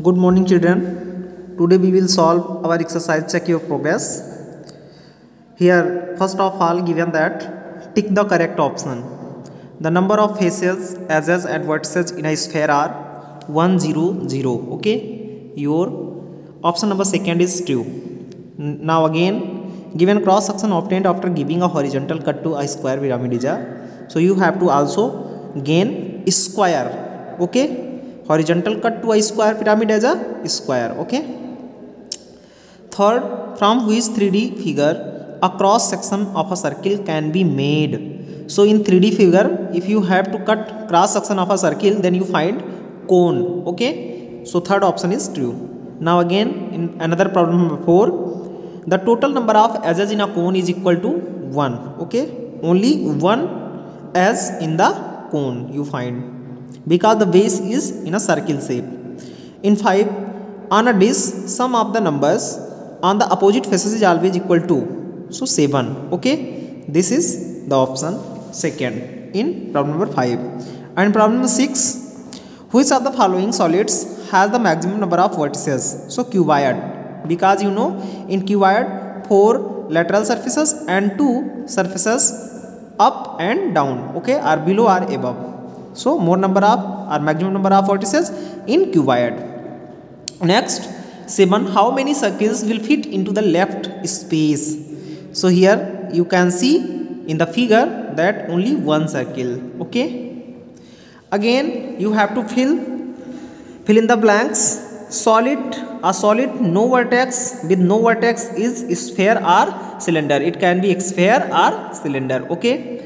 Good morning, children. Today we will solve our exercise check your progress. Here, first of all, given that tick the correct option. The number of faces, edges, and vertices in a sphere are 1, 0, 0. Okay, your option number second is true. Now again, given cross section obtained after giving a horizontal cut to a square pyramid is a, so you have to also gain square. Okay, horizontal cut to a square pyramid as a square. Okay, third, from which 3D figure a cross section of a circle can be made. So in 3D figure, if you have to cut cross section of a circle, then you find cone. Okay, so third option is true. Now again, in another problem number 4, the total number of edges in a cone is equal to 1. Okay, only one edge in the cone you find, because the base is in a circle shape. In 5, on a disk, sum of the numbers on the opposite faces is always equal to, so 7. Okay, this is the option second in problem number 5. And problem number 6, which of the following solids has the maximum number of vertices? So cuboid, because you know in cuboid 4 lateral surfaces and 2 surfaces up and down, okay, are below or above. So more number of or maximum number of vertices in cuboid. Next, 7, how many circles will fit into the left space? So here you can see in the figure that only one circle. Okay, again you have to fill in the blanks. A solid no vertex with no vertex is sphere or cylinder. It can be sphere or cylinder. Okay,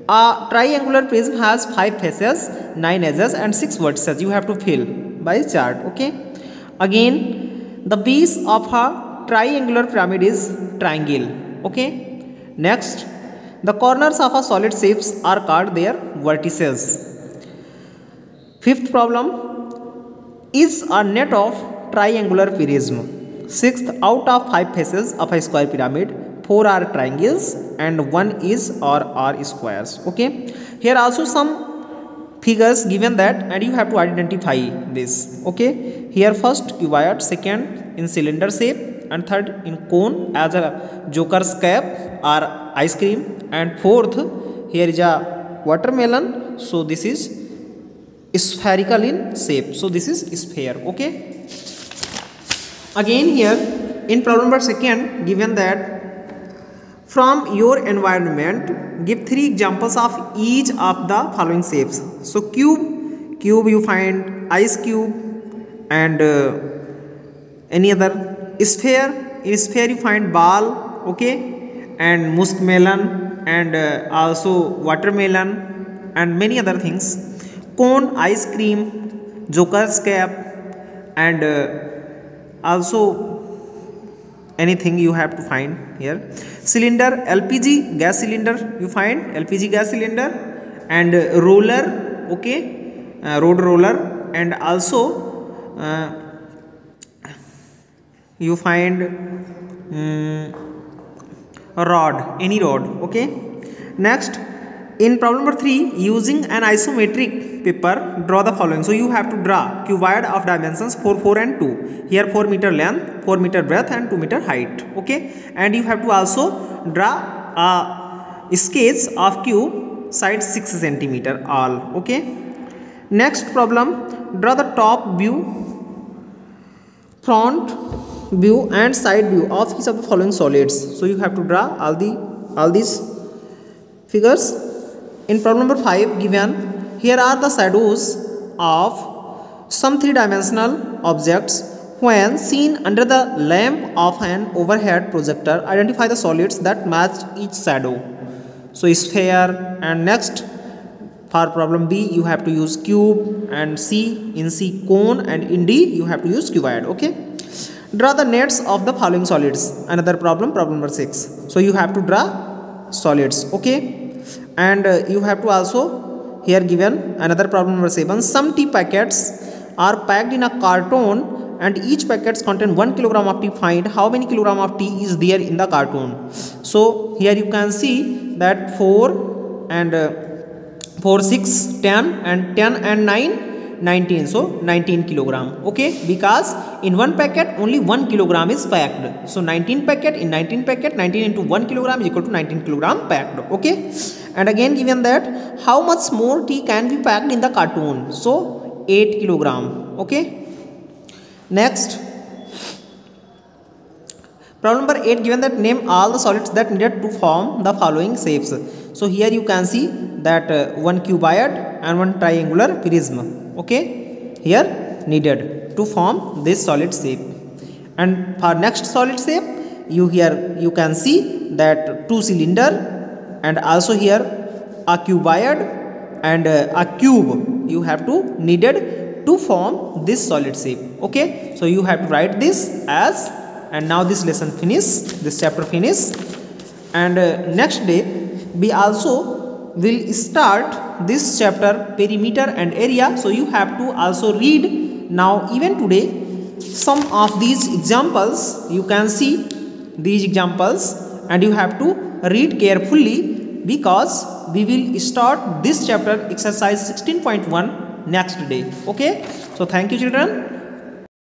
a triangular prism has 5 faces, 9 edges and 6 vertices. You have to fill by chart. Okay, again the base of a triangular pyramid is triangle. Okay, next, the corners of a solid shapes are called their vertices. Fifth problem, is a net of triangular prism. Sixth, out of 5 faces of a square pyramid, 4 are triangles and 1 is or are squares. Okay, here also some figures given that, and you have to identify this. Okay, here first cuboid, second in cylinder shape, and third in cone as a joker's cap or ice cream, and fourth here is a watermelon. So this is spherical in shape, so this is sphere. Okay, again here in problem number second, given that from your environment give 3 examples of each of the following shapes. So cube you find ice cube, and any other sphere. In sphere you find ball. Okay, and muskmelon, and also watermelon, and many other things. Cone, ice cream, joker's cap, and also anything you have to find here. Cylinder, LPG gas cylinder, you find LPG gas cylinder, and roller. Okay, road roller, and also you find rod, any rod. Okay, next, in problem number 3, using an isometric paper, draw the following. So you have to draw cuboid of dimensions 4, 4 and 2. Here 4 meter length, 4 meter breadth and 2 meter height. Okay, and you have to also draw a sketch of cube side 6 centimeter all. Okay, next problem, draw the top view, front view and side view of each of the following solids. So you have to draw all these figures. In problem number 5, given here are the shadows of some 3-dimensional objects when seen under the lamp of an overhead projector. Identify the solids that match each shadow. So sphere. And next, for problem B you have to use cube, and in C cone, and in D you have to use cuboid. Okay, draw the nets of the following solids. Another problem number 6. So you have to draw solids. Okay, and you have to also here given another problem number 7. Some tea packets are packed in a carton and each packets contain 1 kilogram of tea. Find how many kilogram of tea is there in the carton. So here you can see that 4 and 4, 6, 10 and 10 and 9 19, so 19 kilogram. Okay, because in one packet only 1 kilogram is packed, so 19 packet in 19 packet, 19 into 1 kilogram is equal to 19 kilogram packed. Okay, and again given that how much more tea can be packed in the carton, so 8 kilogram. Okay, next problem number 8, given that name all the solids that needed to form the following shapes. So here you can see that one cuboid and one triangular prism. Okay, here needed to form this solid shape. And for next solid shape, you can see that two cylinder and also here a cuboid and a cube you have to needed to form this solid shape. Okay, so you have to write this as, and now this lesson finish, this chapter finish. And next day we also will start this chapter perimeter and area. So you have to also read now even today some of these examples. You can see these examples and you have to read carefully, because we will start this chapter exercise 16.1 next day. Okay, so thank you children.